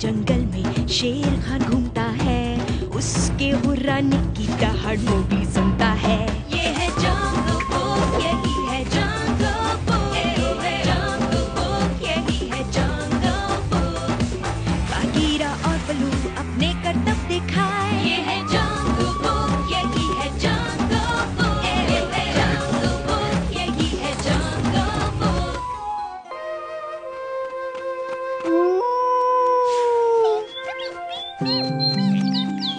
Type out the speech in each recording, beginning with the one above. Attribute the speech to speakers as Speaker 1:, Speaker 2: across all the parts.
Speaker 1: जंगल में शेर खान घूमता है, उसके हुर्राने की दहाड़ वो भी सुनता है। ये है जंगल बुक, यही है जंगल बुक, जंगल बुक, यही है जंगल बुक। बागीरा और बलू अपने करतब दिखाए, ये है जंगल बुक, यही है जंगल बुक, जंगल बुक, यही है जंगल बुक।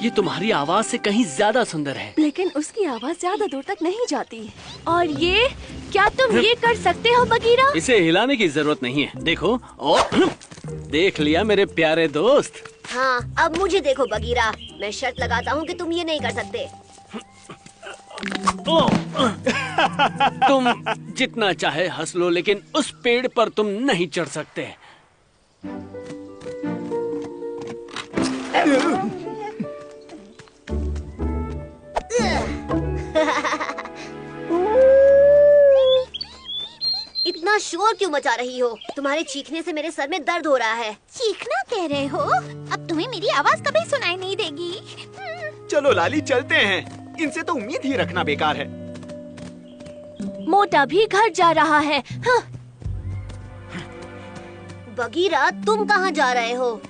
Speaker 2: ये तुम्हारी आवाज से कहीं ज्यादा सुंदर है।
Speaker 3: लेकिन उसकी आवाज ज्यादा दूर तक नहीं जाती। और ये क्या तुम ये कर सकते हो बगीरा?
Speaker 2: इसे हिलाने की जरूरत नहीं है। देखो और देख लिया मेरे प्यारे दोस्त।
Speaker 4: हाँ, अब मुझे देखो बगीरा, मैं शर्त लगाता हूँ कि तुम ये नहीं कर सकते।
Speaker 2: तुम जितना चाहे हंस लो, लेकिन उस पेड़ पर तुम नहीं चढ़ सकते।
Speaker 4: इतना शोर क्यों मचा रही हो? तुम्हारे चीखने से मेरे सर में दर्द हो रहा है।
Speaker 5: चीखना कह रहे हो? अब तुम्हें मेरी आवाज कभी सुनाई नहीं देगी।
Speaker 6: चलो लाली चलते हैं, इनसे तो उम्मीद ही रखना बेकार है।
Speaker 3: मोटा भी घर जा रहा है। हाँ।
Speaker 4: बगीरा, तुम कहाँ जा रहे हो?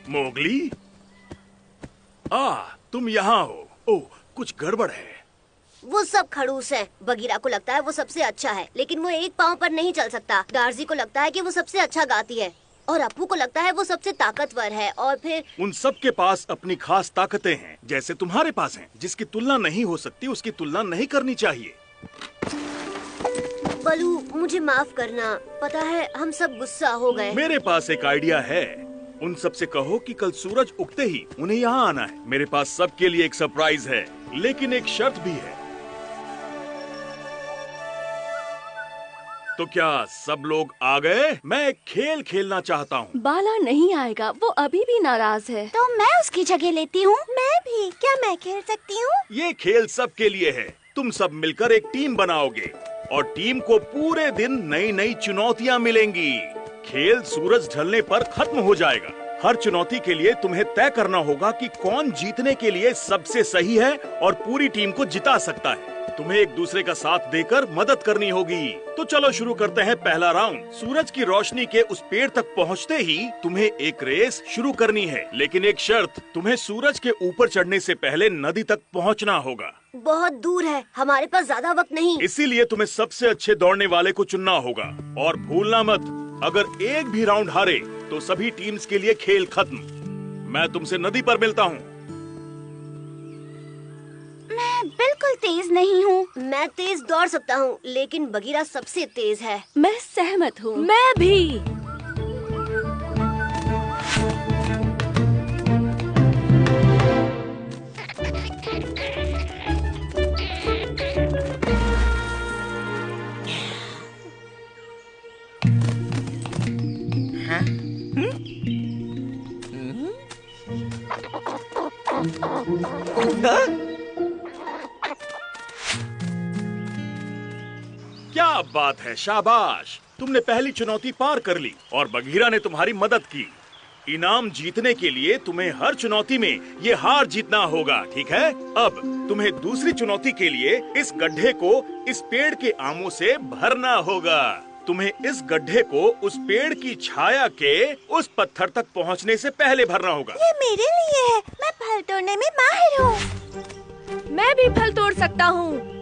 Speaker 7: मोगली, तुम यहाँ हो। ओह, कुछ गड़बड़ है।
Speaker 4: वो सब खड़ूस है। बगीरा को लगता है वो सबसे अच्छा है, लेकिन वो एक पाँव पर नहीं चल सकता। डार्जी को लगता है कि वो सबसे अच्छा गाती है, और अप्पू को लगता है वो सबसे ताकतवर है। और फिर
Speaker 7: उन सब के पास अपनी खास ताकतें हैं, जैसे तुम्हारे पास हैं। जिसकी तुलना नहीं हो सकती उसकी तुलना नहीं करनी चाहिए।
Speaker 4: बलू, मुझे माफ करना। पता है हम सब गुस्सा हो गए।
Speaker 7: मेरे पास एक आइडिया है। उन सब से कहो कि कल सूरज उगते ही उन्हें यहाँ आना है। मेरे पास सबके लिए एक सरप्राइज है, लेकिन एक शर्त भी है। तो क्या सब लोग आ गए? मैं एक खेल खेलना चाहता हूँ।
Speaker 3: बाला नहीं आएगा, वो अभी भी नाराज है।
Speaker 5: तो मैं उसकी जगह लेती हूँ। मैं भी। क्या मैं खेल सकती हूँ?
Speaker 7: ये खेल सबके लिए है। तुम सब मिलकर एक टीम बनाओगे और टीम को पूरे दिन नई नई चुनौतियाँ मिलेंगी। खेल सूरज ढलने पर खत्म हो जाएगा। हर चुनौती के लिए तुम्हें तय करना होगा कि कौन जीतने के लिए सबसे सही है और पूरी टीम को जिता सकता है। तुम्हें एक दूसरे का साथ देकर मदद करनी होगी। तो चलो शुरू करते हैं पहला राउंड। सूरज की रोशनी के उस पेड़ तक पहुंचते ही तुम्हें एक रेस शुरू करनी है, लेकिन एक शर्त, तुम्हें सूरज के ऊपर चढ़ने से पहले नदी तक पहुंचना होगा।
Speaker 4: बहुत दूर है, हमारे पास ज्यादा वक्त नहीं।
Speaker 7: इसीलिए तुम्हें सबसे अच्छे दौड़ने वाले को चुनना होगा। और भूलना मत, अगर एक भी राउंड हारे तो सभी टीम्स के लिए खेल खत्म। मैं तुमसे नदी पर मिलता हूँ।
Speaker 5: मैं बिल्कुल तेज नहीं हूँ।
Speaker 4: मैं तेज दौड़ सकता हूँ, लेकिन बगीरा सबसे तेज है।
Speaker 3: मैं सहमत हूँ। मैं भी।
Speaker 7: क्या बात है, शाबाश। तुमने पहली चुनौती पार कर ली और बगीरा ने तुम्हारी मदद की। इनाम जीतने के लिए तुम्हें हर चुनौती में ये हार जीतना होगा, ठीक है? अब तुम्हें दूसरी चुनौती के लिए इस गड्ढे को इस पेड़ के आमों से भरना होगा। तुम्हें इस गड्ढे को उस पेड़ की छाया के उस पत्थर तक पहुंचने से पहले भरना होगा।
Speaker 5: ये मेरे लिए है। मैं फल तोड़ने में माहिर हूँ।
Speaker 3: मैं भी फल तोड़ सकता हूँ।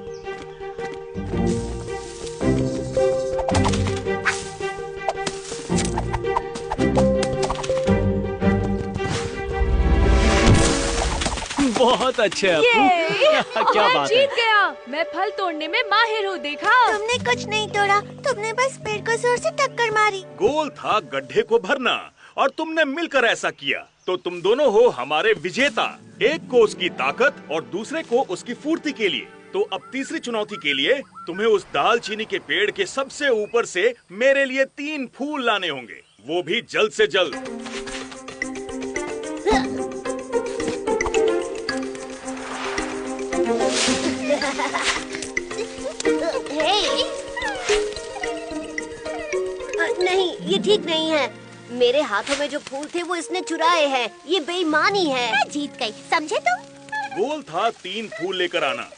Speaker 2: बहुत अच्छे अप्पू। क्या बात है।
Speaker 3: जीत गया। मैं फल तोड़ने में माहिर हूँ, देखा?
Speaker 5: तुमने कुछ नहीं तोड़ा, तुमने बस पेड़ को जोर से टक्कर मारी।
Speaker 7: गोल था गड्ढे को भरना और तुमने मिलकर ऐसा किया। तो तुम दोनों हो हमारे विजेता, एक को उसकी ताकत और दूसरे को उसकी फुर्ती के लिए। तो अब तीसरी चुनौती के लिए तुम्हें उस दालचीनी के पेड़ के सबसे ऊपर से मेरे लिए 3 फूल लाने होंगे, वो भी जल्द से जल्द।
Speaker 4: नहीं, ये ठीक नहीं है। मेरे हाथों में जो फूल थे वो इसने चुराए हैं। ये बेईमानी है।
Speaker 5: मैं जीत गई, समझे तुम?
Speaker 7: गोल था 3 फूल लेकर आना।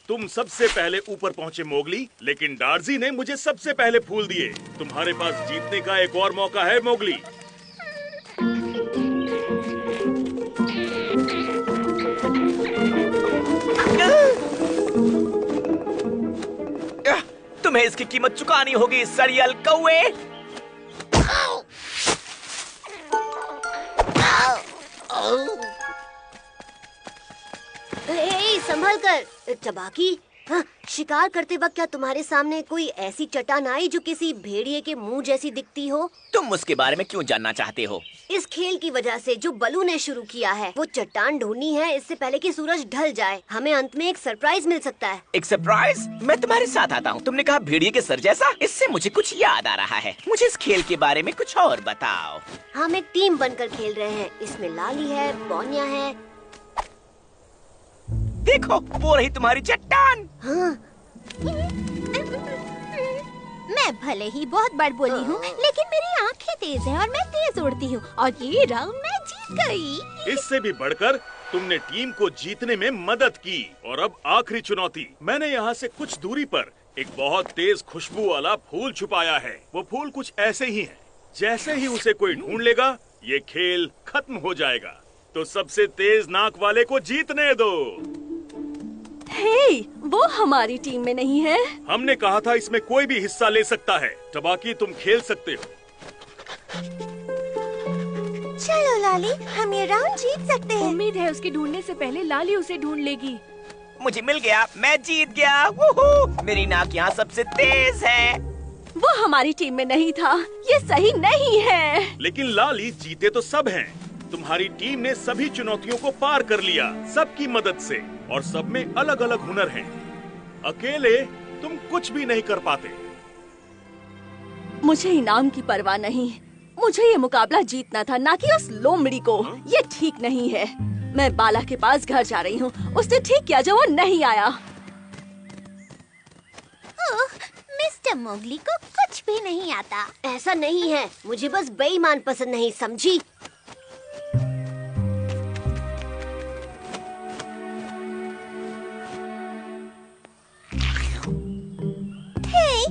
Speaker 7: तुम सबसे पहले ऊपर पहुँचे मोगली, लेकिन डार्जी ने मुझे सबसे पहले फूल दिए। तुम्हारे पास जीतने का एक और मौका है मोगली।
Speaker 8: तुम्हें इसकी कीमत चुकानी होगी, सड़ियल कौवे।
Speaker 4: संभल कर चबाकी। हाँ, शिकार करते वक्त क्या तुम्हारे सामने कोई ऐसी चट्टान आई जो किसी भेड़िए के मुंह जैसी दिखती हो?
Speaker 8: तुम उसके बारे में क्यों जानना चाहते हो?
Speaker 4: इस खेल की वजह से जो बलू ने शुरू किया है, वो चट्टान ढूंढनी है इससे पहले कि सूरज ढल जाए। हमें अंत में एक सरप्राइज मिल सकता है।
Speaker 8: एक सरप्राइज? मैं तुम्हारे साथ आता हूँ। तुमने कहा भेड़िए के सर जैसा? इससे मुझे कुछ याद आ रहा है। मुझे इस खेल के बारे में कुछ और बताओ।
Speaker 4: हम एक टीम बनकर खेल रहे हैं। इसमें लाली है, पौनिया है।
Speaker 8: देखो, वो रही तुम्हारी चट्टान।
Speaker 4: हाँ।
Speaker 5: मैं भले ही बहुत बड़बोली हूँ, लेकिन मेरी आंखें तेज हैं और मैं तेज उड़ती हूँ, और ये राउंड मैं जीत गई।
Speaker 7: इससे भी बढ़कर तुमने टीम को जीतने में मदद की। और अब आखिरी चुनौती। मैंने यहाँ से कुछ दूरी पर एक बहुत तेज खुशबू वाला फूल छुपाया है। वो फूल कुछ ऐसे ही है। जैसे ही उसे कोई ढूंढ लेगा, ये खेल खत्म हो जाएगा। तो सबसे तेज नाक वाले को जीतने दो।
Speaker 3: हे, वो हमारी टीम में नहीं है।
Speaker 7: हमने कहा था इसमें कोई भी हिस्सा ले सकता है। टबाकी, तुम खेल सकते हो।
Speaker 5: चलो लाली, हम ये राउंड जीत सकते हैं।
Speaker 3: उम्मीद है उसके ढूंढने से पहले लाली उसे ढूंढ लेगी।
Speaker 8: मुझे मिल गया, मैं जीत गया। वूहू! मेरी नाक यहाँ सबसे तेज है।
Speaker 3: वो हमारी टीम में नहीं था। ये सही नहीं है।
Speaker 7: लेकिन लाली, जीते तो सब हैं। तुम्हारी टीम ने सभी चुनौतियों को पार कर लिया, सबकी मदद से, और सब में अलग अलग हुनर हैं। अकेले तुम कुछ भी नहीं कर पाते।
Speaker 3: मुझे इनाम की परवाह नहीं। मुझे ये मुकाबला जीतना था, ना कि उस लोमड़ी को। ये ठीक नहीं है। मैं बाला के पास घर जा रही हूँ। उसने ठीक किया जो वो नहीं आया।
Speaker 5: ओह, मिस्टर मोगली को कुछ भी नहीं आता।
Speaker 4: ऐसा नहीं है, मुझे बस बेईमान पसंद नहीं, समझी?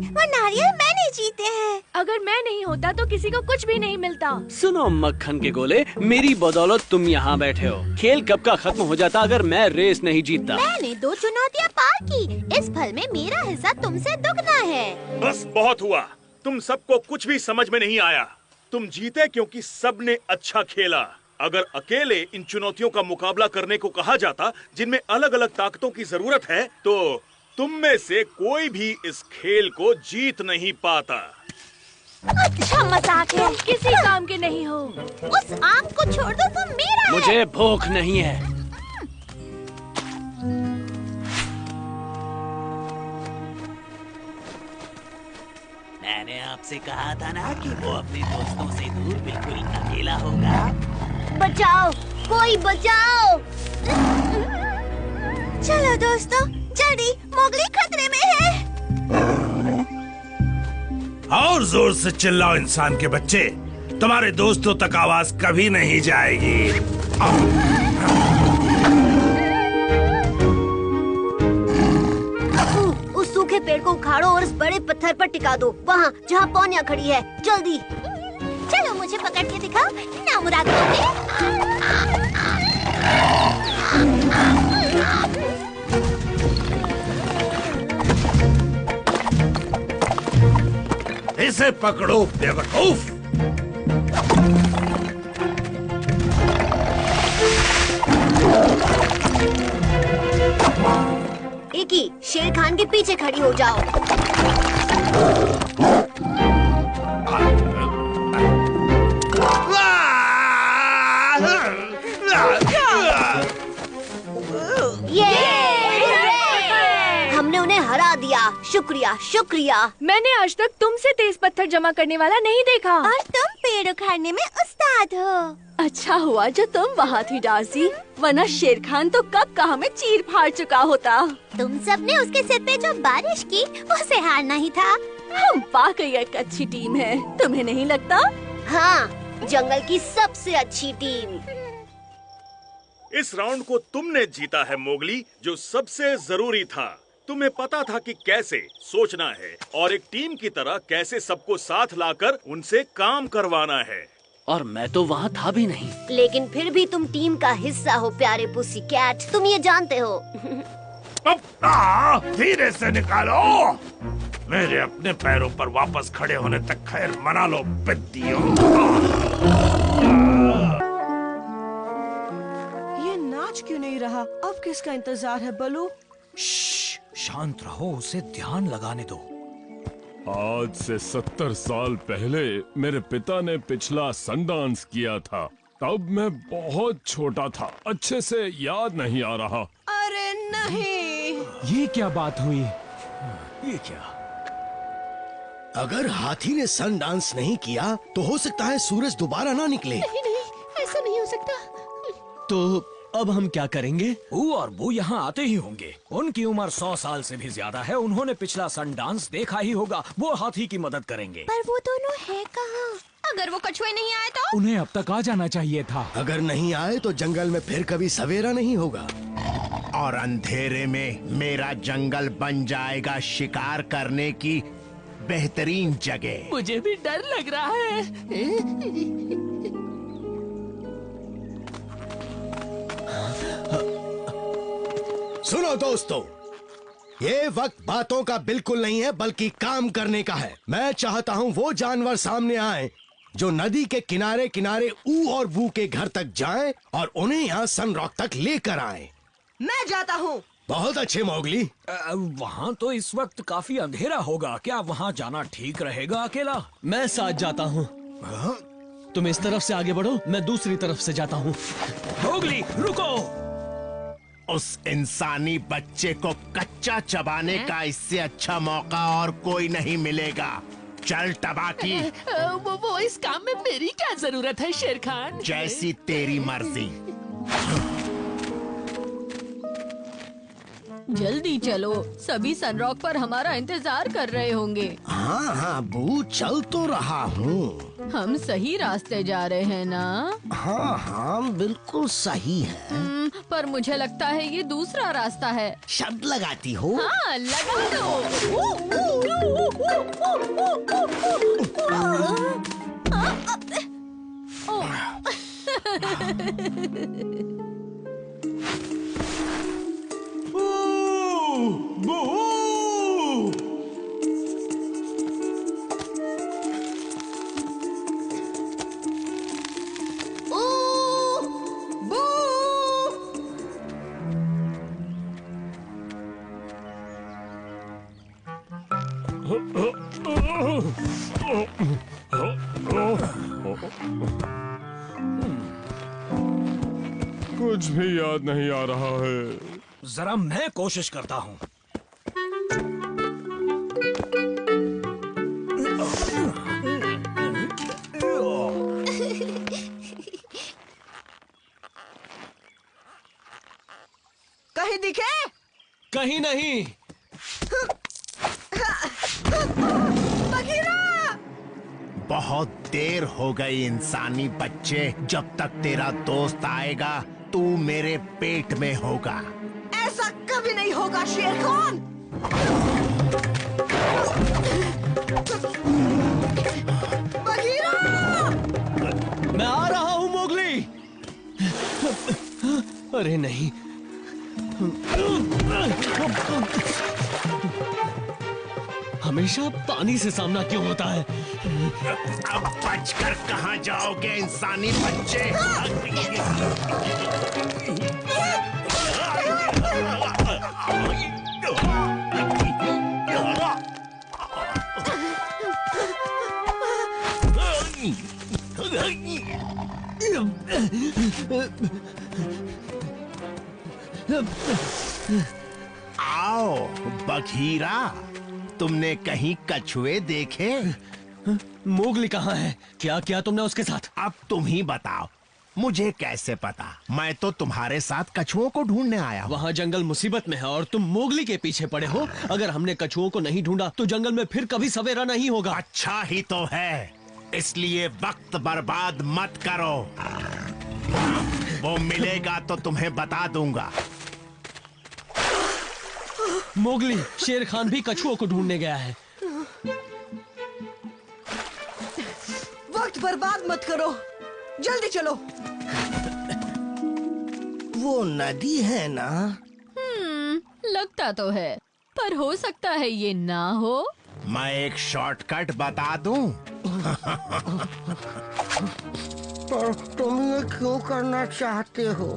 Speaker 5: वो नारियल मैंने जीते हैं।
Speaker 3: अगर मैं नहीं होता तो किसी को कुछ भी नहीं मिलता।
Speaker 2: सुनो मक्खन के गोले, मेरी बदौलत तुम यहाँ बैठे हो। खेल कब का खत्म हो जाता अगर मैं रेस नहीं जीतता।
Speaker 5: मैंने 2 चुनौतियाँ पार की। इस फल में मेरा हिस्सा तुमसे दुगना है।
Speaker 7: बस बहुत हुआ। तुम सबको कुछ भी समझ में नहीं आया। तुम जीते क्योंकि सबने अच्छा खेला। अगर अकेले इन चुनौतियों का मुकाबला करने को कहा जाता, जिनमें अलग अलग ताकतों की जरूरत है, तो तुम में से कोई भी इस खेल को जीत नहीं पाता।
Speaker 5: अच्छा मजाक है।
Speaker 3: तुम किसी काम के नहीं हो।
Speaker 5: उस आम को छोड़ दो, वो मेरा है।
Speaker 2: मुझे भूख नहीं है।
Speaker 8: मैंने आपसे कहा था ना कि वो अपने दोस्तों से दूर बिल्कुल अकेला होगा।
Speaker 4: बचाओ, कोई बचाओ।
Speaker 5: चलो दोस्तों, जल्दी, मोगली खतरे में है।
Speaker 9: और जोर से चिल्लाओ इंसान के बच्चे। तुम्हारे दोस्तों तक आवाज कभी नहीं जाएगी।
Speaker 4: उस सूखे पेड़ को उखाड़ो और उस बड़े पत्थर पर टिका दो, वहाँ जहाँ पौनिया खड़ी है। जल्दी।
Speaker 5: चलो मुझे पकड़ के दिखाओ, ना मुराद होते।
Speaker 9: इसे पकड़ो बेवकूफ।
Speaker 4: एकी, शेर खान के पीछे खड़ी हो जाओ। हमने उन्हें हरा दिया। शुक्रिया, शुक्रिया।
Speaker 3: मैंने आज तक तुमसे तेज पत्थर जमा करने वाला नहीं देखा।
Speaker 5: और तुम पेड़ उखाड़ने में उस्ताद हो।
Speaker 3: अच्छा हुआ जो तुम वहाँ थी डार्सी, वरना शेर खान तो कब का हमें चीर फाड़ चुका होता।
Speaker 5: तुम सबने उसके सिर पे जो बारिश की, उसे हारना ही था।
Speaker 3: हम वाकई एक अच्छी टीम है, तुम्हें नहीं लगता?
Speaker 4: हाँ, जंगल की सबसे अच्छी टीम।
Speaker 7: इस राउंड को तुमने जीता है मोगली, जो सबसे जरूरी था। तुम्हें पता था कि कैसे सोचना है और एक टीम की तरह कैसे सबको साथ लाकर उनसे काम करवाना है।
Speaker 2: और मैं तो वहाँ था भी नहीं।
Speaker 4: लेकिन फिर भी तुम टीम का हिस्सा हो प्यारे पुसी कैट, तुम ये जानते हो।
Speaker 9: धीरे से निकालो। मेरे अपने पैरों पर वापस खड़े होने तक खैर मना लो बिद्दियों।
Speaker 10: ये नाच क्यों नहीं रहा? अब किसका इंतजार है बलू?
Speaker 11: शांत रहो, उसे ध्यान लगाने दो।
Speaker 12: आज से 70 साल पहले मेरे पिता ने पिछला सनडांस किया था। तब मैं बहुत छोटा था, अच्छे से याद नहीं आ रहा।
Speaker 10: अरे नहीं,
Speaker 11: ये क्या बात हुई? ये क्या?
Speaker 13: अगर हाथी ने सन डांस नहीं किया तो हो सकता है सूरज दोबारा ना निकले।
Speaker 5: नहीं नहीं, ऐसा नहीं हो सकता।
Speaker 11: तो अब हम क्या करेंगे? वो और वो यहाँ आते ही होंगे। उनकी उम्र 100 साल से भी ज्यादा है। उन्होंने पिछला सन डांस देखा ही होगा। वो हाथी की मदद करेंगे।
Speaker 5: पर वो दोनों है कहाँ? अगर वो कछुए नहीं आए तो?
Speaker 11: उन्हें अब तक आ जाना चाहिए था।
Speaker 13: अगर नहीं आए तो जंगल में फिर कभी सवेरा नहीं होगा
Speaker 14: और अंधेरे में मेरा जंगल बन जाएगा शिकार करने की बेहतरीन जगह।
Speaker 15: मुझे भी डर लग रहा है।
Speaker 13: सुनो दोस्तों, ये वक्त बातों का बिल्कुल नहीं है बल्कि काम करने का है। मैं चाहता हूँ वो जानवर सामने आए जो नदी के किनारे किनारे ऊ और वू के घर तक जाएं और उन्हें यहाँ सन रॉक तक लेकर आएं।
Speaker 10: मैं जाता हूँ।
Speaker 13: बहुत अच्छे मोगली।
Speaker 11: वहाँ तो इस वक्त काफी अंधेरा होगा। क्या वहाँ जाना ठीक रहेगा अकेला?
Speaker 16: मैं साथ जाता हूँ। तुम इस तरफ से आगे बढ़ो, मैं दूसरी तरफ से जाता हूँ।
Speaker 11: मोगली रुको।
Speaker 14: उस इंसानी बच्चे को कच्चा चबाने का इससे अच्छा मौका और कोई नहीं मिलेगा। चल टबाकी।
Speaker 15: वो इस काम में मेरी क्या जरूरत है शेर खान?
Speaker 14: जैसी तेरी मर्जी।
Speaker 17: जल्दी चलो, सभी सनरॉक पर हमारा इंतजार कर रहे होंगे।
Speaker 13: हाँ हाँ बू, चल तो रहा हूँ।
Speaker 17: हम सही रास्ते जा रहे हैं ना?
Speaker 13: हाँ हाँ बिल्कुल सही है।
Speaker 17: पर मुझे लगता है ये दूसरा रास्ता है।
Speaker 13: शब्द लगाती हो?
Speaker 17: हाँ लगा
Speaker 12: कुछ भी याद नहीं आ रहा है।
Speaker 11: जरा मैं कोशिश करता हूँ।
Speaker 10: कहीं दिखे?
Speaker 16: कहीं नहीं।
Speaker 14: बहुत देर हो गई इंसानी बच्चे। जब तक तेरा दोस्त आएगा तू मेरे पेट में होगा।
Speaker 10: ऐसा कभी नहीं होगा शेर खान। बगीरा!
Speaker 16: मैं आ रहा हूँ मोगली। अरे नहीं, हमेशा पानी से सामना क्यों होता है?
Speaker 14: अब बचकर कहाँ जाओगे इंसानी बच्चे? आओ बघीरा, तुमने कहीं कछुए देखे?
Speaker 16: मोगली कहाँ है? क्या किया तुमने उसके साथ?
Speaker 14: अब तुम ही बताओ, मुझे कैसे पता? मैं तो तुम्हारे साथ कछुओं को ढूंढने आया हूँ।
Speaker 16: वहाँ जंगल मुसीबत में है और तुम मोगली के पीछे पड़े हो। अगर हमने कछुओं को नहीं ढूंढा तो जंगल में फिर कभी सवेरा नहीं होगा।
Speaker 14: अच्छा ही तो है। इसलिए वक्त बर्बाद मत करो। वो मिलेगा तो तुम्हें बता दूंगा।
Speaker 16: मोगली, शेर खान भी कछुओं को ढूंढने गया है।
Speaker 10: वक्त बर्बाद मत करो, जल्दी चलो।
Speaker 13: वो नदी है ना?
Speaker 17: लगता तो है, पर हो सकता है ये ना हो।
Speaker 14: मैं एक शॉर्टकट बता दूं?
Speaker 13: पर तुम ये क्यों करना चाहते हो?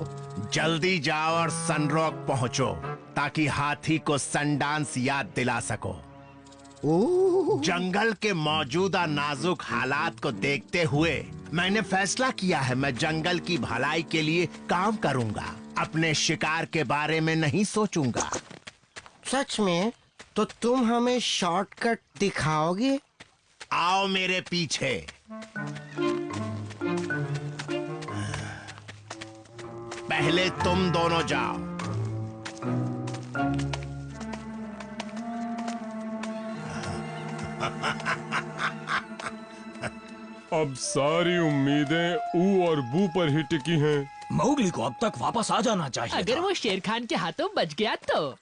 Speaker 14: जल्दी जाओ और सनरॉक पहुंचो ताकि हाथी को सनडांस याद दिला सको। जंगल के मौजूदा नाजुक हालात को देखते हुए मैंने फैसला किया है, मैं जंगल की भलाई के लिए काम करूंगा, अपने शिकार के बारे में नहीं सोचूंगा।
Speaker 13: सच में? तो तुम हमें शॉर्टकट दिखाओगे?
Speaker 14: आओ मेरे पीछे। पहले तुम दोनों जाओ।
Speaker 12: अब सारी उम्मीदें ऊ और बू पर ही टिकी हैं।
Speaker 11: मोगली को अब तक वापस आ जाना चाहिए
Speaker 15: अगर
Speaker 11: था।
Speaker 15: वो शेर खान के हाथों बच गया तो।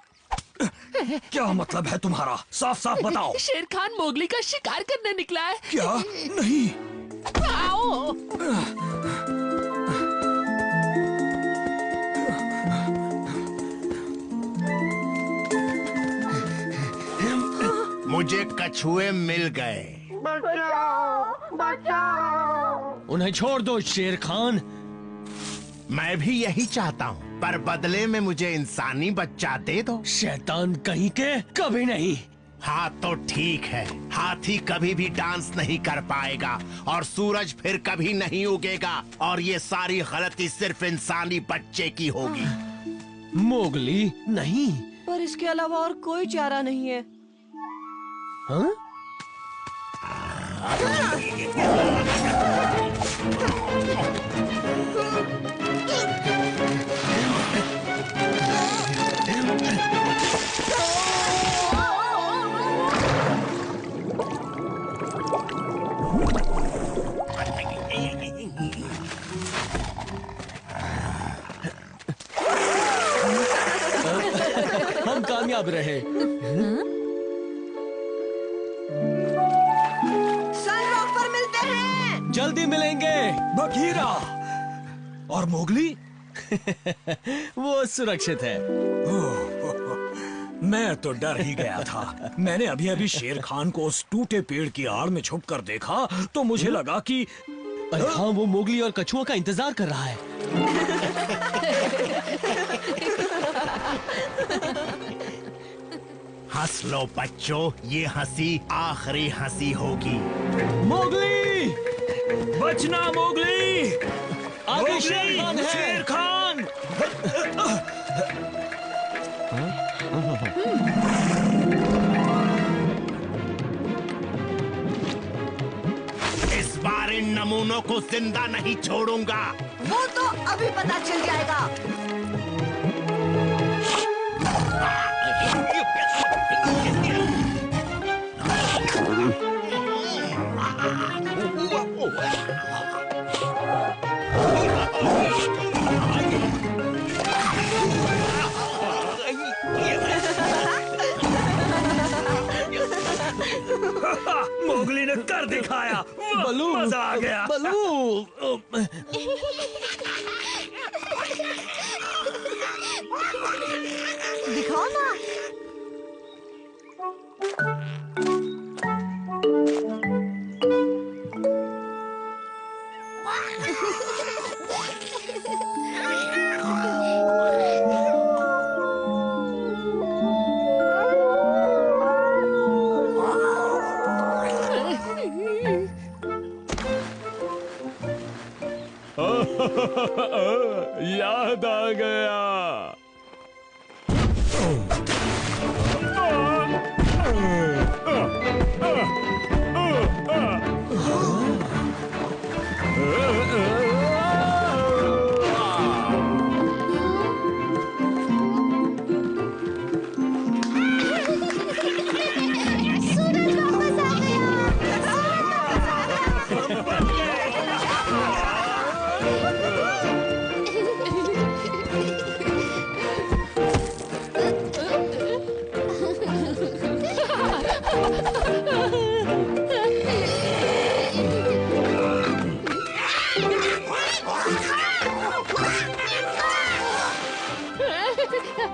Speaker 11: क्या मतलब है तुम्हारा? साफ साफ बताओ।
Speaker 15: शेर खान मोगली का शिकार करने निकला है।
Speaker 11: क्या? नहीं।
Speaker 15: आओ।
Speaker 14: मुझे कछुए मिल गए।
Speaker 13: बचाओ, बचाओ।
Speaker 16: उन्हें छोड़ दो शेर खान।
Speaker 14: मैं भी यही चाहता हूँ, पर बदले में मुझे इंसानी बच्चा दे दो।
Speaker 16: शैतान कहीं के, कभी नहीं।
Speaker 14: हाँ तो ठीक है, हाथी कभी भी डांस नहीं कर पाएगा और सूरज फिर कभी नहीं उगेगा और ये सारी गलती सिर्फ इंसानी बच्चे की होगी।
Speaker 16: मोगली नहीं।
Speaker 10: पर इसके अलावा और कोई चारा नहीं है।
Speaker 16: हाँ? हम कामयाब रहे।
Speaker 10: सनरॉक पर मिलते हैं।
Speaker 16: जल्दी मिलेंगे।
Speaker 11: बघीरा और मोगली
Speaker 16: वो सुरक्षित है।
Speaker 11: मैं तो डर ही गया था। मैंने अभी अभी शेर खान को उस टूटे पेड़ की आड़ में छुप कर देखा तो मुझे लगा कि
Speaker 16: अरे हाँ, वो मोगली और कछुआ का इंतजार कर रहा है।
Speaker 14: हंस लो बच्चों, ये हंसी आखिरी हंसी होगी।
Speaker 16: मोगली,
Speaker 11: बचना मोगली।
Speaker 16: आगे शेर खान है।
Speaker 11: शेर खान।
Speaker 14: इस बार इन नमूनों को जिंदा नहीं छोड़ूंगा।
Speaker 10: वो तो अभी पता चल जाएगा।
Speaker 11: मोगली ने कर दिखाया।
Speaker 16: बलू,
Speaker 11: मजा आ गया।
Speaker 16: बलू।
Speaker 10: दिखाओ ना।
Speaker 12: याद आ गया।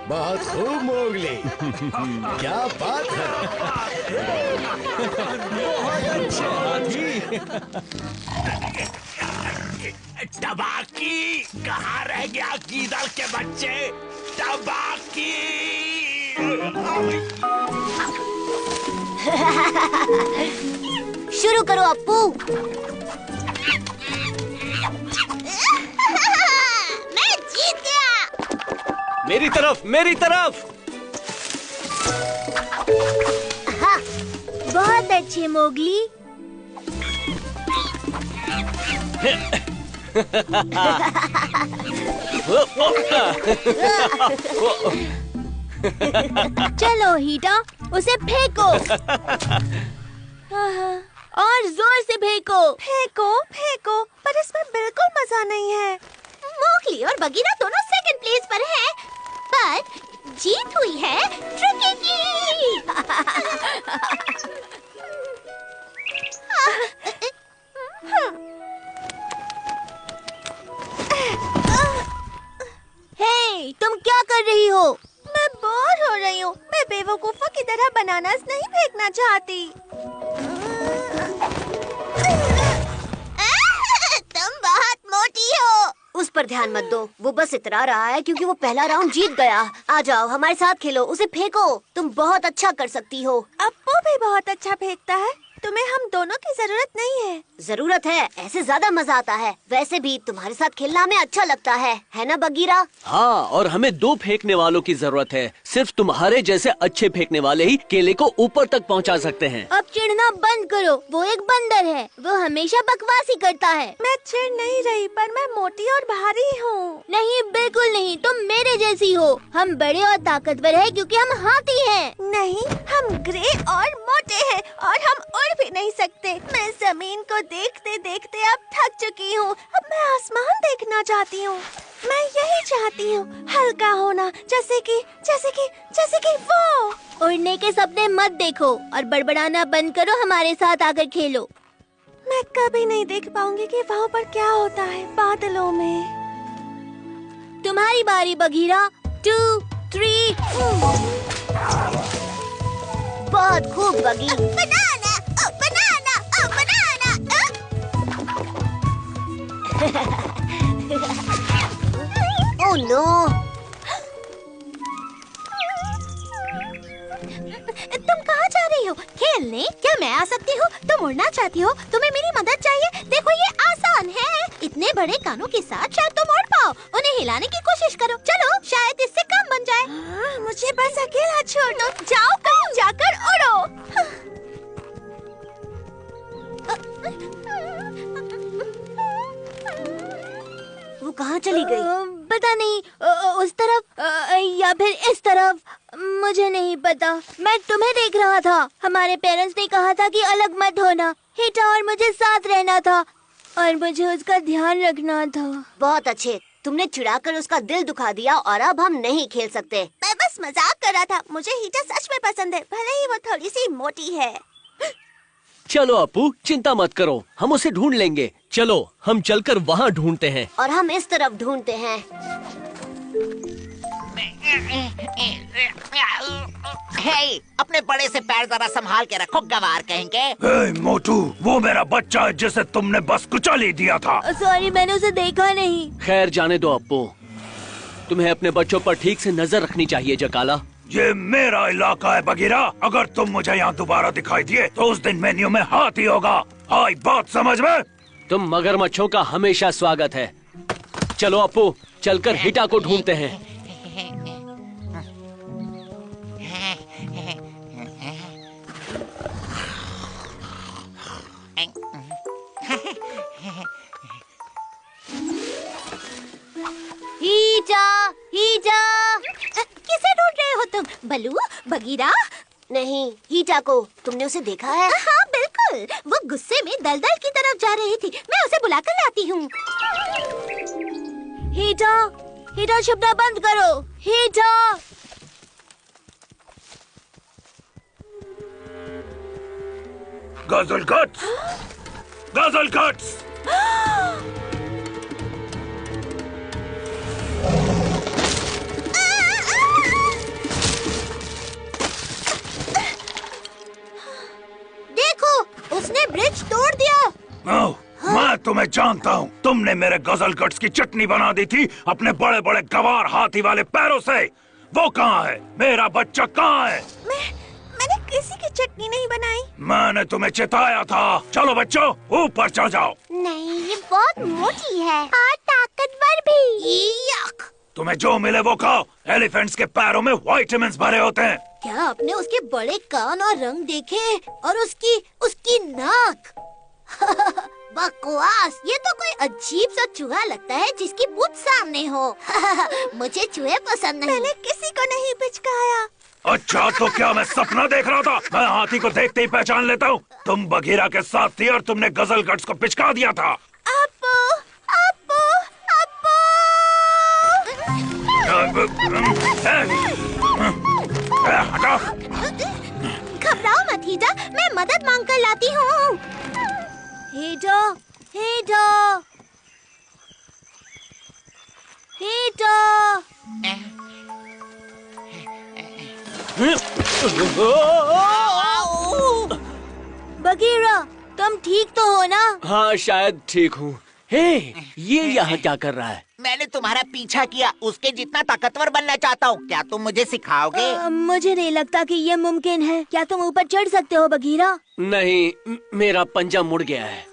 Speaker 13: बहुत खूब मोगली। क्या बात है।
Speaker 11: बहुत अच्छे हाथी।
Speaker 14: टबाकी, कहाँ रह गया गीदड़ के बच्चे? टबाकी।
Speaker 4: शुरू करो अप्पू।
Speaker 5: मैं जीत गया।
Speaker 2: मेरी तरफ, मेरी तरफ।
Speaker 5: हाँ, बहुत अच्छे मोगली।
Speaker 3: चलो हीटा, उसे फेंको। और जोर से फेंको।
Speaker 5: फेंको फेंको, पर इसमें बिल्कुल मजा नहीं है। मोगली और बगीरा दोनों सेकंड प्लेस पर हैं, पर जीत हुई है ट्रिकी की।
Speaker 3: हे, तुम क्या कर रही हो?
Speaker 5: मैं बोर हो रही हूँ। मैं बेवकूफों की तरह बनानास नहीं फेंकना चाहती। तुम बहुत मोटी हो।
Speaker 4: उस पर ध्यान मत दो, वो बस इतरा रहा है क्योंकि वो पहला राउंड जीत गया। आ जाओ हमारे साथ खेलो, उसे फेंको। तुम बहुत अच्छा कर सकती हो।
Speaker 5: अप्पू भी बहुत अच्छा फेंकता है। तुम्हें हम दोनों की जरूरत नहीं है।
Speaker 4: जरूरत है, ऐसे ज्यादा मजा आता है। वैसे भी तुम्हारे साथ खेलना हमें अच्छा लगता है ना बगीरा?
Speaker 2: हाँ, और हमें 2 फेंकने वालों की जरूरत है। सिर्फ तुम्हारे जैसे अच्छे फेंकने वाले ही केले को ऊपर तक पहुंचा सकते हैं।
Speaker 3: अब चिढ़ना बंद करो, वो एक बंदर है। वो हमेशा बकवासी करता है।
Speaker 5: मैं चिढ़ नहीं रही, पर मैं मोटी और भारी हूँ।
Speaker 3: नहीं, बिल्कुल नहीं, तुम मेरे जैसी हो। हम बड़े और ताकतवर हैं क्योंकि हम हाथी हैं।
Speaker 5: नहीं, हम ग्रे और मोटे हैं और हम उड़ भी नहीं सकते। मैं जमीन को देखते देखते अब थक चुकी हूँ। अब मैं आसमान देखना चाहती हूँ। मैं यही चाहती हूँ, हल्का होना, जैसे कि वो।
Speaker 3: उड़ने के सपने मत देखो और बड़बड़ाना बंद करो। हमारे साथ आकर खेलो।
Speaker 5: मैं कभी नहीं देख पाऊंगी कि वहाँ पर क्या होता है बादलों में।
Speaker 3: तुम्हारी बारी बगीरा। 2, 3।
Speaker 4: बहुत खूब बगी।
Speaker 5: Banana, oh banana, oh banana.
Speaker 4: Oh no.
Speaker 5: तुम कहाँ जा रही हो? खेलने? क्या मैं आ सकती हूँ? तुम उड़ना चाहती हो? तुम्हें मेरी मदद चाहिए? देखो ये आसान है। इतने बड़े कानों के साथ शायद तुम उड़ पाओ। उन्हें हिलाने की कोशिश करो। चलो, शायद इससे काम बन जाए। मुझे बस अकेला छोड़ दो। जाओ, कहीं जाकर उड़ो।
Speaker 4: वो कहाँ चली गई?
Speaker 3: पता नहीं, उस तरफ या फिर इस तरफ, मुझे नहीं पता। मैं तुम्हें देख रहा था। हमारे पेरेंट्स ने कहा था कि अलग मत होना। हीटा और मुझे साथ रहना था और मुझे उसका ध्यान रखना था।
Speaker 4: बहुत अच्छे, तुमने चिढ़ाकर उसका दिल दुखा दिया और अब हम नहीं खेल सकते।
Speaker 5: मैं बस मजाक कर रहा था। मुझे हीटा सच में पसंद है, भले ही वो थोड़ी सी मोटी है।
Speaker 2: चलो अप्पू, चिंता मत करो, हम उसे ढूंढ लेंगे। चलो, हम चलकर वहाँ ढूंढते हैं।
Speaker 4: और हम इस तरफ ढूंढते हैं।
Speaker 8: हे, अपने बड़े से पैर जरा संभाल के रखो, गवार कहेंगे।
Speaker 9: हे, मोटू, वो मेरा बच्चा है जिसे तुमने बस कुचल ही दिया था।
Speaker 3: सॉरी, मैंने उसे देखा नहीं।
Speaker 2: खैर, जाने दो अप्पू। तुम्हें अपने बच्चों पर ठीक से नजर रखनी चाहिए जकाला।
Speaker 9: ये मेरा इलाका है बगीरा। अगर तुम मुझे यहाँ दोबारा दिखाई दिए तो उस दिन मेन्यू में हाथी होगा। आई बात समझ में?
Speaker 2: तुम मगरमच्छों का हमेशा स्वागत है। चलो अप्पू, चलकर हीटा को ढूंढते हैं।
Speaker 3: हीटा, हीटा।
Speaker 5: किसे ढूंढ रहे हो तुम? बलू, बगीरा?
Speaker 4: नहीं, हीटा को। तुमने उसे देखा है?
Speaker 5: हाँ बिल्कुल, वो गुस्से में दलदल की तरफ जा रही थी। मैं उसे बुलाकर लाती हूँ।
Speaker 3: हीटा, हीटा, छुपना बंद करो। हीटा।
Speaker 9: गजल कट्स, गजल कट्स।
Speaker 5: तुमने ब्रिज तोड़ दिया।
Speaker 9: ओह, मैं तुम्हें जानता हूँ। तुमने मेरे गजल गट्स की चटनी बना दी थी अपने बड़े बड़े गवार हाथी वाले पैरों से। वो कहाँ है? मेरा बच्चा कहाँ है?
Speaker 5: मैंने किसी की चटनी नहीं बनाई।
Speaker 9: मैंने तुम्हें चिताया था। चलो बच्चों, ऊपर चढ़ जाओ।
Speaker 5: नहीं, ये बहुत मोटी है और ताकतवर भी। यक।
Speaker 9: तुम्हें जो मिले वो खाओ। एलिफेंट्स के पैरों में विटामिन्स भरे होते हैं।
Speaker 5: क्या आपने उसके बड़े कान और रंग देखे? और उसकी नाक? बकवास! ये तो कोई अजीब सा चूहा लगता है जिसकी पूंछ सामने हो। मुझे चूहे पसंद नहीं। मैंने किसी को नहीं पिचकाया।
Speaker 9: अच्छा, तो क्या मैं सपना देख रहा था? मैं हाथी को देखते ही पहचान लेता हूँ। तुम बगीरा के साथ थी और तुमने गजल गट्स को पिचका दिया था।
Speaker 5: अपू, अपू, अपू।
Speaker 9: हटाओ।
Speaker 5: घबराओ मत हीटा, मैं मदद मांग कर लाती हूँ।
Speaker 3: हीटा, हीटा, हीटा। बगीरा, तुम ठीक तो हो ना?
Speaker 2: हाँ, शायद ठीक हूँ। हे, ये यहाँ क्या कर रहा है?
Speaker 8: मैंने तुम्हारा पीछा किया। उसके जितना ताकतवर बनना चाहता हूँ। क्या तुम मुझे सिखाओगे?
Speaker 3: मुझे नहीं लगता कि ये मुमकिन है। क्या तुम ऊपर चढ़ सकते हो बगीरा?
Speaker 2: नहीं, मेरा पंजा मुड़ गया है।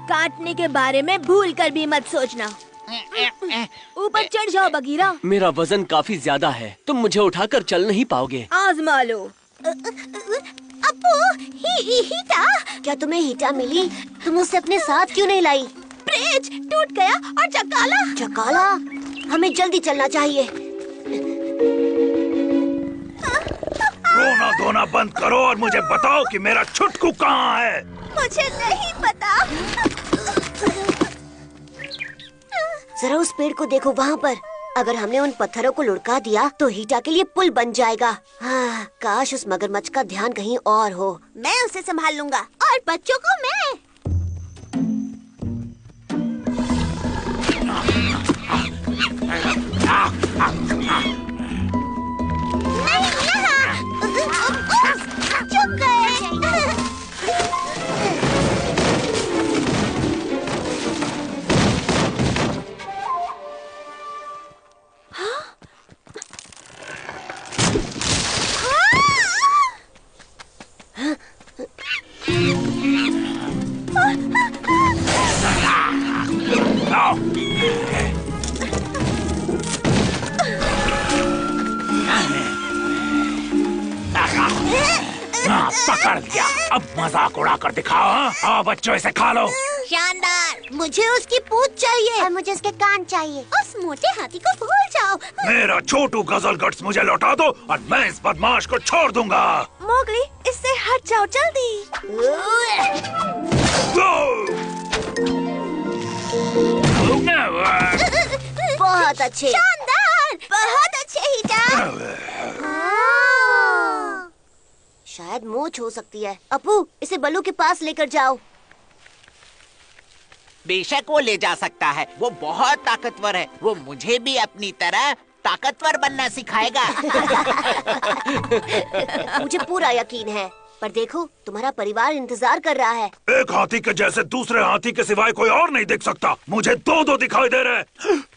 Speaker 3: काटने के बारे में भूल कर भी मत सोचना। ऊपर चढ़ जाओ बगीरा।
Speaker 2: मेरा वजन काफी ज्यादा है, तुम मुझे उठाकर चल नहीं पाओगे।
Speaker 3: आजमा लो।
Speaker 5: अपू, हीटा।
Speaker 4: क्या तुम्हें हीटा मिली? तुम उसे अपने साथ क्यों नहीं लाई?
Speaker 5: ब्रिज टूट गया और चकाला।
Speaker 4: चकाला? हमें जल्दी चलना चाहिए।
Speaker 9: रोना धोना बंद करो और मुझे बताओ कि मेरा छुटकू कहाँ है?
Speaker 5: मुझे नहीं पता।
Speaker 4: जरा उस पेड़ को देखो, वहाँ पर। अगर हमने उन पत्थरों को लुढ़का दिया तो हीटा के लिए पुल बन जाएगा। हाँ, काश उस मगरमच्छ का ध्यान कहीं और हो।
Speaker 5: मैं उसे संभाल लूंगा और बच्चों को मैं। नहीं यहाँ। चुप गए।
Speaker 9: पकड़ लिया। अब मजाक उड़ा कर दिखाओ। हाँ, बच्चों, इसे खा लो।
Speaker 5: शानदार। मुझे उसकी पूंछ चाहिए और मुझे उसके कान चाहिए। उस मोटे हाथी को भूल जाओ।
Speaker 9: मेरा छोटू गजल गट्स मुझे लौटा दो और मैं इस बदमाश को छोड़ दूंगा।
Speaker 5: मोगली, इससे हट जाओ जल्दी।
Speaker 4: बहुत अच्छे।
Speaker 5: शानदार, बहुत अच्छे हीटा।
Speaker 4: शायद मोच हो सकती है। अपू, इसे बल्लू के पास लेकर जाओ।
Speaker 8: बेशक वो ले जा सकता है। वो बहुत ताकतवर है। वो मुझे भी अपनी तरह ताकतवर बनना सिखाएगा।
Speaker 4: मुझे पूरा यकीन है। पर देखो, तुम्हारा परिवार इंतजार कर रहा है।
Speaker 9: एक हाथी के जैसे दूसरे हाथी के सिवाय कोई और नहीं दिख सकता। मुझे दो दिखाई दे रहे।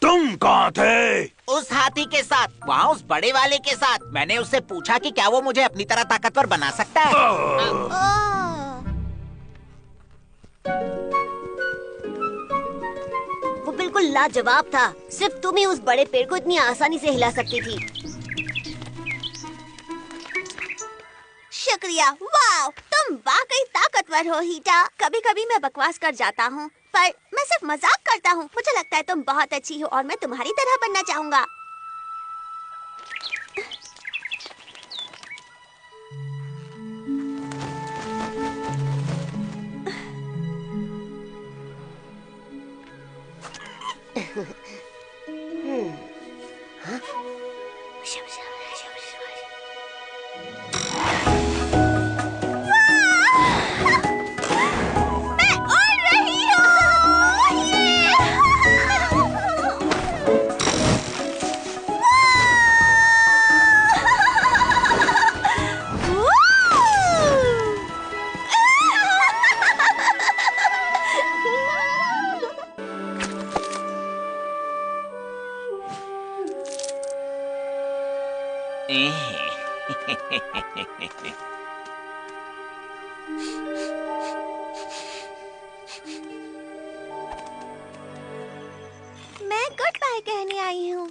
Speaker 9: तुम कहाँ थे?
Speaker 8: उस हाथी के साथ, वहाँ उस बड़े वाले के साथ। मैंने उससे पूछा कि क्या वो मुझे अपनी तरह ताकतवर बना सकता है।
Speaker 4: वो बिल्कुल लाजवाब था। सिर्फ तुम ही उस बड़े पेड़ को इतनी आसानी से हिला सकती थी।
Speaker 5: शुक्रिया। वाह, तुम वाकई ताकतवर हो हीटा। कभी कभी मैं बकवास कर जाता हूँ, पर मैं सिर्फ मजाक करता हूँ। मुझे लगता है तुम बहुत अच्छी हो और मैं तुम्हारी तरह बनना चाहूँगा। मैं उड़ मैं गुड बाय कहने आई हूँ।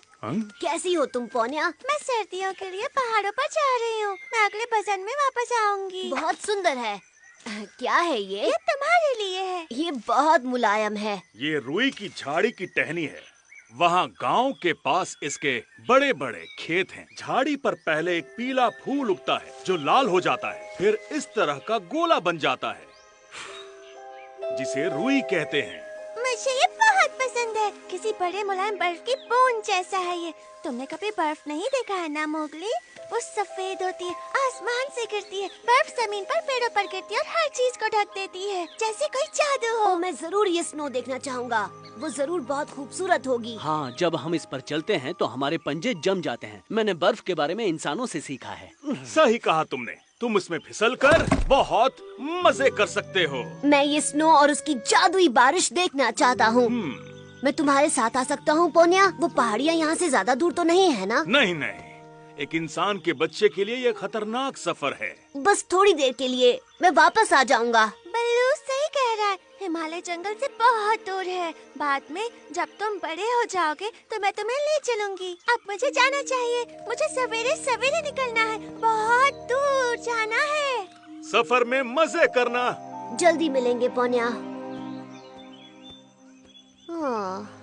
Speaker 4: कैसी हो तुम पोनिया?
Speaker 5: मैं सर्दियों के लिए पहाड़ों पर जा रही हूँ। मैं अगले बसंत में वापस आऊंगी।
Speaker 4: बहुत सुंदर है। क्या है ये
Speaker 5: तुम्हारे लिए है।
Speaker 4: ये बहुत मुलायम है।
Speaker 7: ये रुई की झाड़ी की टहनी है। वहाँ गांव के पास इसके बड़े बड़े खेत हैं। झाड़ी पर पहले एक पीला फूल उगता है जो लाल हो जाता है, फिर इस तरह का गोला बन जाता है जिसे रुई कहते हैं।
Speaker 5: मुझे ये बहुत पसंद है। किसी बड़े मुलायम बर्फ की बूंद जैसा है ये। तुमने कभी बर्फ नहीं देखा है ना मोगली? वो सफेद होती है, आसमान से गिरती है। बर्फ जमीन पर, पेड़ों पर गिरती है और हर चीज को ढक देती है, जैसे कोई जादू हो।
Speaker 4: मैं जरूर ये स्नो देखना चाहूँगा। वो जरूर बहुत खूबसूरत होगी।
Speaker 2: हाँ, जब हम इस पर चलते हैं तो हमारे पंजे जम जाते हैं। मैंने बर्फ के बारे में इंसानों से सीखा है।
Speaker 7: सही कहा तुमने। तुम इसमें फिसलकर बहुत मजे कर सकते हो।
Speaker 4: मैं ये स्नो और उसकी जादुई बारिश देखना चाहता हूँ। मैं तुम्हारे साथ आ सकता हूँ पोनिया? वो पहाड़ियाँ यहाँ से ज्यादा दूर तो नहीं है ना?
Speaker 7: नहीं नहीं, एक इंसान के बच्चे के लिए यह खतरनाक सफर है।
Speaker 4: बस थोड़ी देर के लिए, मैं वापस आ जाऊंगा।
Speaker 5: बल्लू सही कह रहा है। हिमालय जंगल से बहुत दूर है। बाद में जब तुम बड़े हो जाओगे तो मैं तुम्हें ले चलूंगी। अब मुझे जाना चाहिए। मुझे सवेरे सवेरे निकलना है। बहुत दूर जाना है।
Speaker 7: सफर में मजे करना।
Speaker 4: जल्दी मिलेंगे पोनिया। हाँ।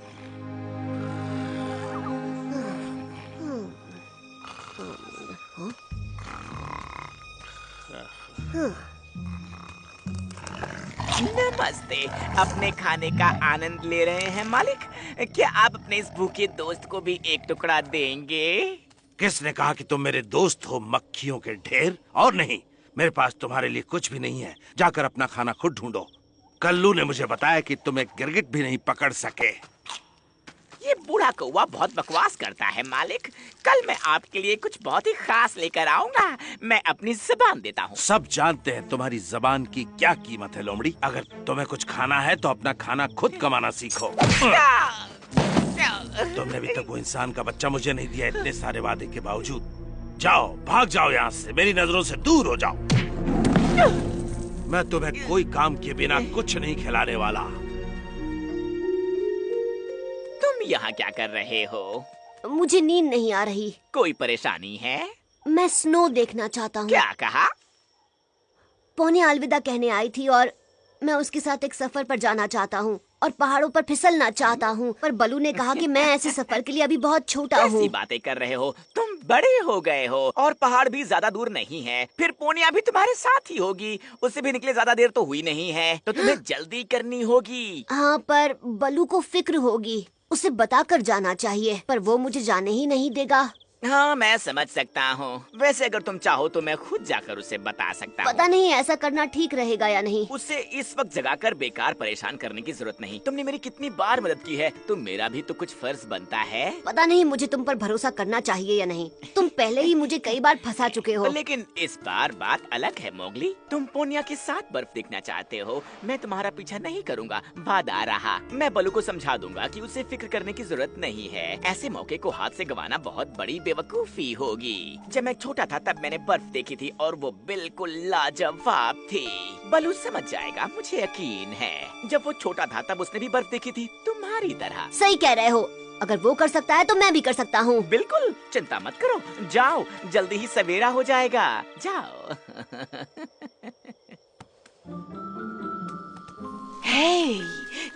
Speaker 8: नमस्ते। अपने खाने का आनंद ले रहे हैं मालिक? क्या आप अपने इस भूखे दोस्त को भी एक टुकड़ा देंगे?
Speaker 9: किसने कहा कि तुम मेरे दोस्त हो, मक्खियों के ढेर? और नहीं, मेरे पास तुम्हारे लिए कुछ भी नहीं है। जाकर अपना खाना खुद ढूंढो। कल्लू ने मुझे बताया कि तुम एक गिरगिट भी नहीं पकड़ सके।
Speaker 8: ये बूढ़ा कौवा बहुत बकवास करता है मालिक। कल मैं आपके लिए कुछ बहुत ही खास लेकर आऊंगा। मैं अपनी जुबान देता हूँ।
Speaker 9: सब जानते हैं तुम्हारी जबान की क्या कीमत है लोमड़ी। अगर तुम्हें कुछ खाना है तो अपना खाना खुद कमाना सीखो। तुमने अभी तक वो इंसान का बच्चा मुझे नहीं दिया, इतने सारे वादे के बावजूद। जाओ, भाग जाओ यहाँ से, मेरी नजरों से दूर हो जाओ। मैं तुम्हें कोई काम के बिना कुछ नहीं खिलाने वाला।
Speaker 8: तुम यहाँ क्या कर रहे हो?
Speaker 4: मुझे नींद नहीं आ रही।
Speaker 8: कोई परेशानी है?
Speaker 4: मैं स्नो देखना चाहता हूँ।
Speaker 8: क्या कहा?
Speaker 4: पोनिया अलविदा कहने आई थी और मैं उसके साथ एक सफर पर जाना चाहता हूँ और पहाड़ों पर फिसलना चाहता हूँ। पर बलू ने कहा कि मैं ऐसे सफर के लिए अभी बहुत छोटा हूँ।
Speaker 8: कैसी बातें कर रहे हो? तुम बड़े हो गए हो और पहाड़ भी ज्यादा दूर नहीं है। फिर पोनिया भी तुम्हारे साथ ही होगी। उससे भी निकले ज्यादा देर तो हुई नहीं है, तो तुम्हें जल्दी करनी होगी।
Speaker 4: हाँ, पर बलू को फिक्र होगी। उसे बताकर जाना चाहिए, पर वो मुझे जाने ही नहीं देगा।
Speaker 8: हाँ, मैं समझ सकता हूँ। वैसे अगर तुम चाहो तो मैं खुद जाकर उसे बता सकता हूँ।
Speaker 4: पता नहीं ऐसा करना ठीक रहेगा या नहीं।
Speaker 8: उसे इस वक्त जगाकर बेकार परेशान करने की जरूरत नहीं। तुमने मेरी कितनी बार मदद की है, तो मेरा भी तो कुछ फर्ज बनता है।
Speaker 4: पता नहीं मुझे तुम पर भरोसा करना चाहिए या नहीं। तुम पहले ही मुझे कई बार फंसा चुके हो।
Speaker 8: लेकिन इस बार बात अलग है मोगली। तुम पोनिया के साथ बर्फ देखना चाहते हो। मैं तुम्हारा पीछा नहीं करूँगा। बाद आ रहा, मैं बलू को समझा दूंगा कि उसे फिक्र करने की जरूरत नहीं है। ऐसे मौके को हाथ से गंवाना बहुत बड़ी बेवकूफी होगी। जब मैं छोटा था तब मैंने बर्फ देखी थी और वो बिल्कुल लाजवाब थी। बलू समझ जाएगा, मुझे यकीन है। जब वो छोटा था तब उसने भी बर्फ देखी थी, तुम्हारी तरह।
Speaker 4: सही कह रहे हो। अगर वो कर सकता है तो मैं भी कर सकता हूँ।
Speaker 8: बिल्कुल, चिंता मत करो। जाओ, जल्दी ही सवेरा हो जाएगा। जाओ।
Speaker 1: हे,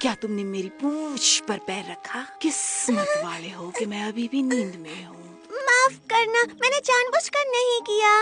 Speaker 1: क्या तुमने मेरी पूंछ पर पैर रखा? किस्मत वाले हो कि मैं अभी भी नींद में हूँ।
Speaker 5: माफ करना, मैंने जानबूझकर नहीं किया।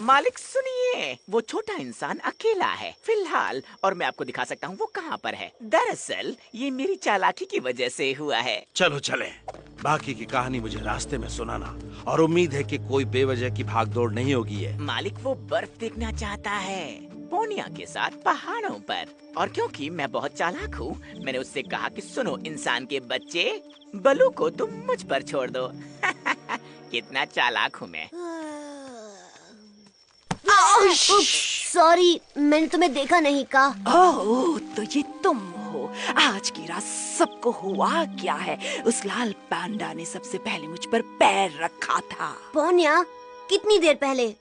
Speaker 8: मालिक सुनिए, वो छोटा इंसान अकेला है फिलहाल, और मैं आपको दिखा सकता हूँ वो कहाँ पर है। दरअसल ये मेरी चालाकी की वजह से हुआ है।
Speaker 9: चलो चले, बाकी की कहानी मुझे रास्ते में सुनाना, और उम्मीद है कि कोई बेवजह की भागदौड़ नहीं होगी है।
Speaker 8: मालिक वो बर्फ देखना चाहता है पोनिया के साथ पहाड़ों पर, और क्योंकि मैं बहुत चालाक हूँ, मैंने उससे कहा कि सुनो इंसान के बच्चे, बलू को तुम मुझ पर छोड़ दो। कितना चालाक हूँ मैं।
Speaker 4: सॉरी, मैंने तुम्हें देखा नहीं का।
Speaker 18: ओह, तो ये तुम हो। आज की रात सबको हुआ क्या है? उस लाल पांडा ने सबसे पहले मुझ पर पैर रखा था।
Speaker 4: पोन्या, कितनी देर पहले?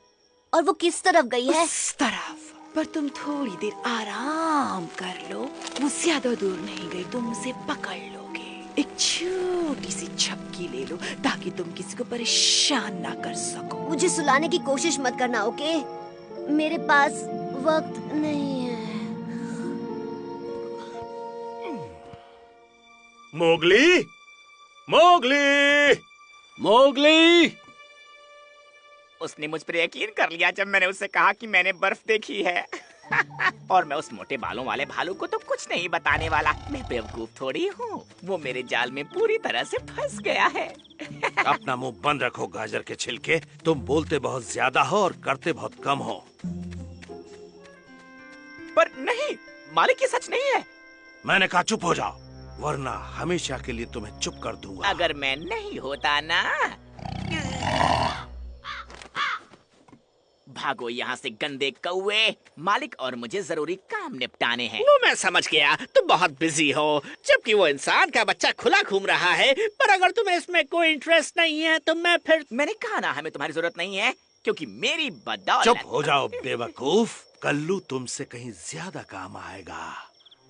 Speaker 4: और वो किस तरफ गई है?
Speaker 18: उस तरफ। पर तुम थोड़ी देर आराम कर लो, वो ज्यादा दूर नहीं गई, तुम उसे पकड़ लोगे। एक छोटी सी झपकी ले लो ताकि तुम किसी को परेशान ना कर सको।
Speaker 4: मुझे सुलाने की कोशिश मत करना, ओके? मेरे पास वक्त नहीं है।
Speaker 7: Mowgli, Mowgli,
Speaker 2: Mowgli.
Speaker 8: उसने मुझ पर यकीन कर लिया जब मैंने उससे कहा कि मैंने बर्फ देखी है। और मैं उस मोटे बालों वाले भालू को तो कुछ नहीं बताने वाला। मैं बेवकूफ थोड़ी हूँ। वो मेरे जाल में पूरी तरह से फंस गया है।
Speaker 9: अपना मुंह बंद रखो गाजर के छिलके। तुम बोलते बहुत ज्यादा हो और करते बहुत कम हो।
Speaker 8: पर नहीं, मालिक ये सच नहीं है।
Speaker 9: मैंने कहा चुप हो जाओ, वरना हमेशा के लिए तुम्हें चुप कर दूंगा।
Speaker 8: अगर मैं नहीं होता ना। भागो यहाँ से गंदे कौवे। मालिक और मुझे जरूरी काम निपटाने हैं।
Speaker 19: वो मैं समझ गया, तुम बहुत बिजी हो, जबकि वो इंसान का बच्चा खुला घूम रहा है। पर अगर तुम्हें इसमें कोई इंटरेस्ट नहीं है तो मैं फिर।
Speaker 8: मैंने कहा ना, हमें तुम्हारी जरूरत नहीं है, क्योंकि मेरी बदौलत।
Speaker 9: चुप हो जाओ बेवकूफ। कल्लू तुमसे कहीं ज्यादा काम आएगा।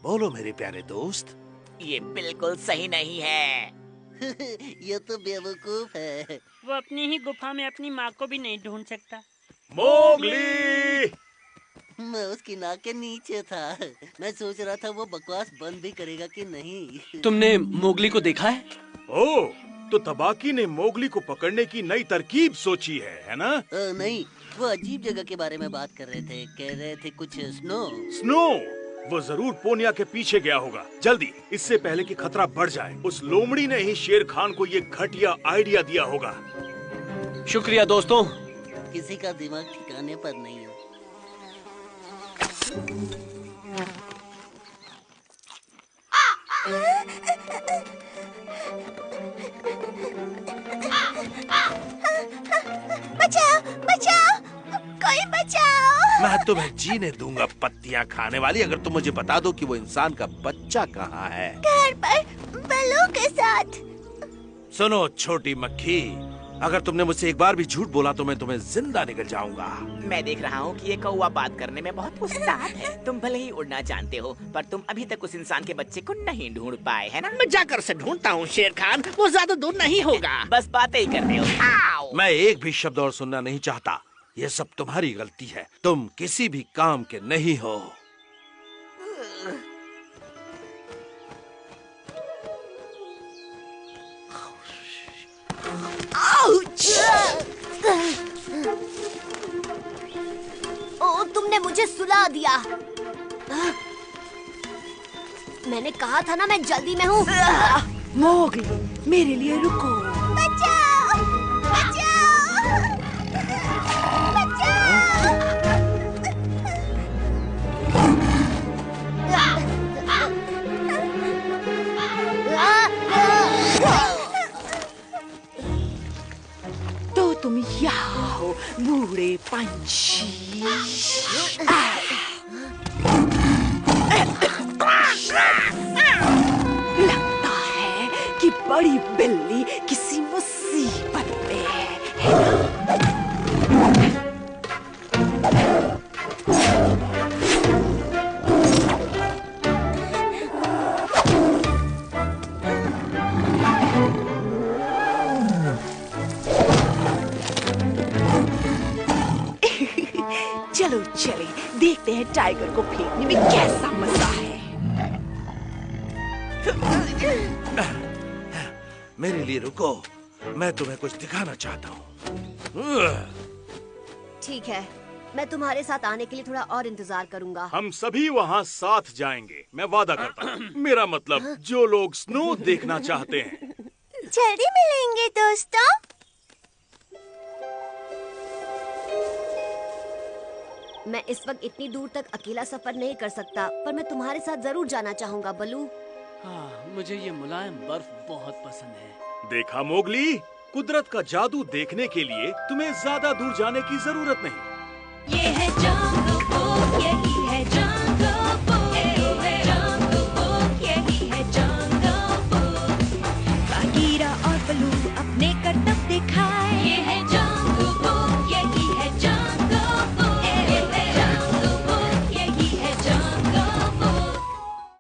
Speaker 9: बोलो मेरे प्यारे दोस्त।
Speaker 8: ये बिल्कुल सही नहीं है।
Speaker 20: ये तो बेवकूफ है।
Speaker 21: वो अपनी ही गुफा में अपनी माँ को भी नहीं ढूंढ सकता।
Speaker 7: मोगली!
Speaker 20: मैं उसकी नाक के नीचे था। मैं सोच रहा था वो बकवास बंद भी करेगा कि नहीं।
Speaker 2: तुमने मोगली को देखा है?
Speaker 7: ओह, तो तबाकी ने मोगली को पकड़ने की नई तरकीब सोची है ना?
Speaker 20: नहीं, वो अजीब जगह के बारे में बात कर रहे थे। कह रहे थे कुछ स्नो।
Speaker 7: स्नो? वो जरूर पोनिया के पीछे गया होगा। जल्दी, इससे पहले कि खतरा बढ़ जाए। उस लोमड़ी ने ही शेर खान को ये घटिया आइडिया दिया होगा।
Speaker 2: शुक्रिया दोस्तों।
Speaker 20: किसी का दिमाग ठिकाने पर नहीं है।
Speaker 3: बचाओ, बचाओ, कोई बचाओ।
Speaker 9: मैं तुम्हें जीने दूंगा पत्तियां खाने वाली, अगर तुम मुझे बता दो कि वो इंसान का बच्चा कहाँ है।
Speaker 3: घर पर बल्लू के साथ।
Speaker 9: सुनो छोटी मक्खी, अगर तुमने मुझसे एक बार भी झूठ बोला तो मैं तुम्हें जिंदा निकल जाऊंगा।
Speaker 8: मैं देख रहा हूँ कि ये कौवा बात करने में बहुत उस्ताद है। तुम भले ही उड़ना जानते हो, पर तुम अभी तक उस इंसान के बच्चे को नहीं ढूंढ पाए, है ना?
Speaker 19: मैं जाकर से ढूंढता हूँ शेर खान, वो ज्यादा दूर नहीं होगा।
Speaker 8: बस बातें ही करते हो। आओ।
Speaker 9: मैं एक भी शब्द और सुनना नहीं चाहता। ये सब तुम्हारी गलती है। तुम किसी भी काम के नहीं हो।
Speaker 4: ओ, तुमने मुझे सुला दिया। मैंने कहा था ना मैं जल्दी में हूँ।
Speaker 18: मोगली, मेरे लिए रुको।
Speaker 3: बचाओ, बचाओ, बचाओ।
Speaker 18: तो तुम यहाँ हो, बूढ़े पंछी। लगता है कि बड़ी बिल्ली किसी मुसीबत में है ना? चलो चले, देखते हैं टाइगर को फेंकने में कैसा मजा है।
Speaker 9: मेरे लिए रुको, मैं तुम्हें कुछ दिखाना चाहता हूँ।
Speaker 4: ठीक है, मैं तुम्हारे साथ आने के लिए थोड़ा और इंतजार करूंगा।
Speaker 7: हम सभी वहाँ साथ जाएंगे, मैं वादा करता हूँ। मेरा मतलब जो लोग स्नो देखना चाहते हैं।
Speaker 3: जल्दी मिलेंगे दोस्तों।
Speaker 4: मैं इस वक्त इतनी दूर तक अकेला सफर नहीं कर सकता, पर मैं तुम्हारे साथ जरूर जाना चाहूंगा बलू।
Speaker 2: हाँ, मुझे ये मुलायम बर्फ बहुत पसंद है।
Speaker 7: देखा मोगली, कुदरत का जादू देखने के लिए तुम्हें ज्यादा दूर जाने की जरूरत नहीं।
Speaker 1: ये है जंगल बुक, यही है जंगल बुक, जंगल बुक, यही है जंगल बुक। बागीरा और बलू अपने करतब दिखा